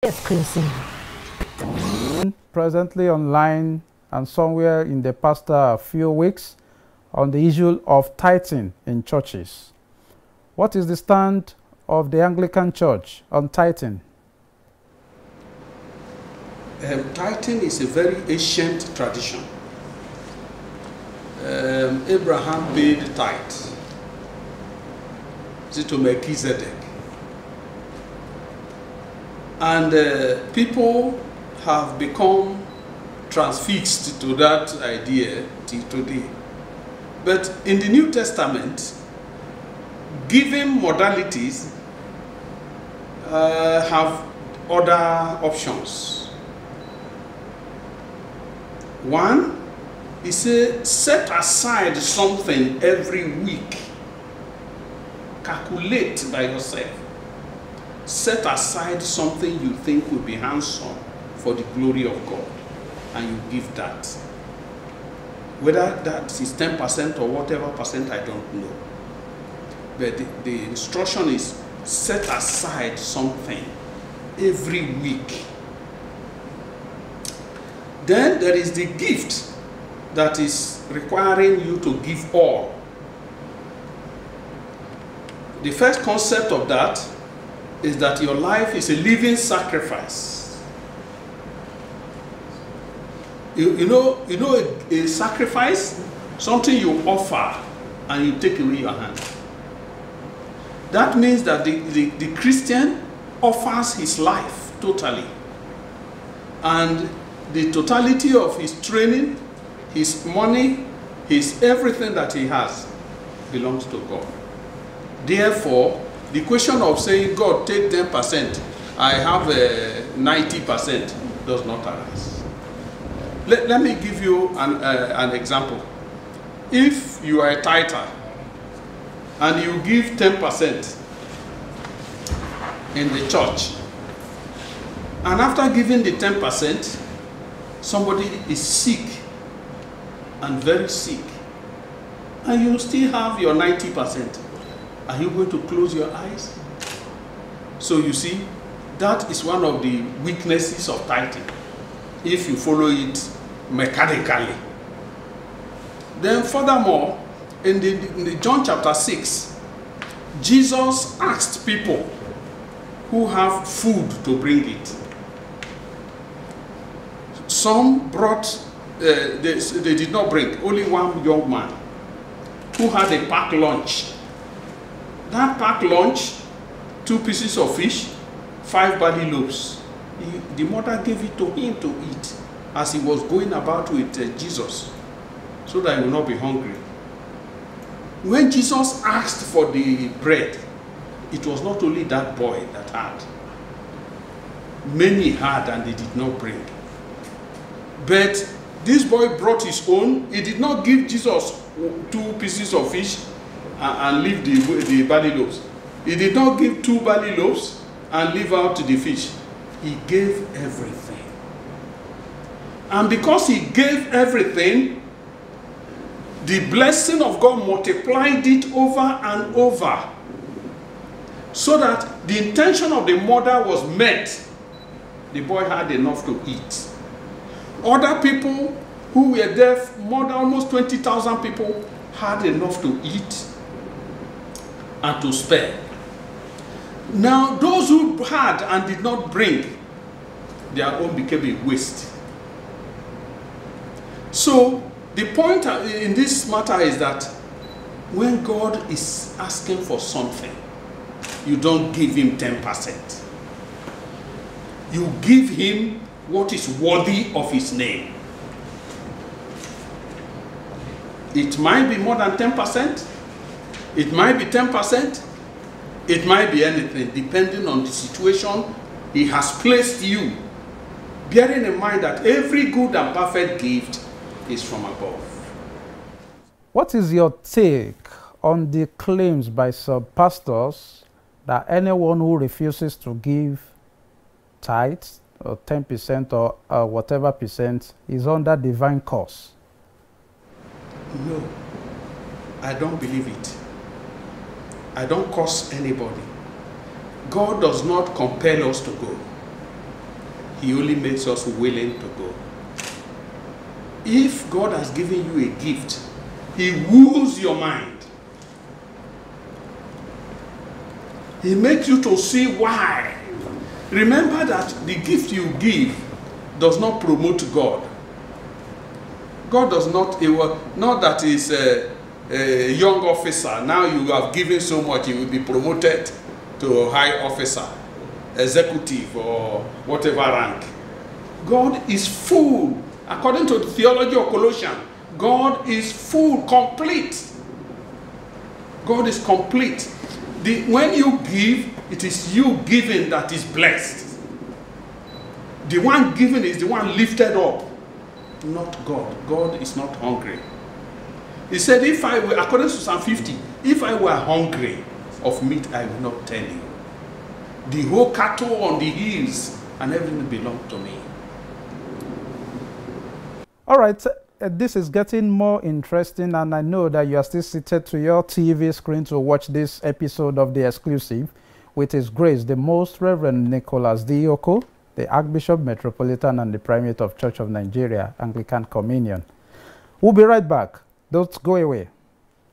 Exclusive. Presently online and somewhere in the past few weeks on the issue of tithing in churches. What is the stand of the Anglican Church on tithing? Tithing is a very ancient tradition. Abraham paid tithe to Melchizedek. And people have become transfixed to that idea till today. But in the New Testament, giving modalities have other options. One is set aside something every week. Calculate by yourself. Set aside something you think will be handsome for the glory of God, and you give that. Whether that is 10% or whatever percent, I don't know. But the instruction is set aside something every week. Then there is the gift that is requiring you to give all. The first concept of that is that your life is a living sacrifice. You know a sacrifice, something you offer and you take away your hand. That means that the Christian offers his life totally. And the totality of his training, his money, his everything that he has belongs to God. Therefore, the question of saying, God, take 10%, I have 90%, does not arise. Let me give you an example. If you are a tither and you give 10% in the church, and after giving the 10%, somebody is sick and very sick, and you still have your 90%. Are you going to close your eyes? So you see, that is one of the weaknesses of tithing, if you follow it mechanically. Then furthermore, in the John chapter 6, Jesus asked people who have food to bring it. Some brought, they did not bring, only one young man who had a packed lunch. That packed lunch, 2 pieces of fish, 5 barley loaves. The mother gave it to him to eat as he was going about with Jesus, so that he will not be hungry. When Jesus asked for the bread, it was not only that boy that had. Many had and they did not bring. But this boy brought his own. He did not give Jesus 2 pieces of fish and leave the barley loaves. He did not give 2 barley loaves and leave out the fish. He gave everything. And because he gave everything, the blessing of God multiplied it over and over, so that the intention of the mother was met. The boy had enough to eat. Other people who were there, almost 20,000 people, had enough to eat and to spare. Now, those who had and did not bring, their own became a waste. So, the point in this matter is that when God is asking for something, you don't give him 10%. You give him what is worthy of his name. It might be more than 10%. It might be 10%. It might be anything, depending on the situation he has placed you. Bearing in mind that every good and perfect gift is from above. What is your take on the claims by some pastors that anyone who refuses to give tithes or 10% or whatever percent is under divine curse? No, I don't believe it. I don't curse anybody. God does not compel us to go. He only makes us willing to go. If God has given you a gift, He woos your mind. He makes you to see why. Remember that the gift you give does not promote God. God does not, not that he's a young officer, now you have given so much, he will be promoted to a high officer, executive, or whatever rank. God is full. According to the theology of Colossians, God is full, complete. God is complete. When you give, it is you giving that is blessed. The one given is the one lifted up, not God. God is not hungry. He said, if I were, according to Psalm 50, if I were hungry of meat, I will not tell you. The whole cattle on the hills and everything belong to me. All right, this is getting more interesting, and I know that you are still seated to your TV screen to watch this episode of The Exclusive with His Grace, the Most Reverend Nicholas D. Oko, the Archbishop Metropolitan and the Primate of Church of Nigeria, Anglican Communion. We'll be right back. Don't go away.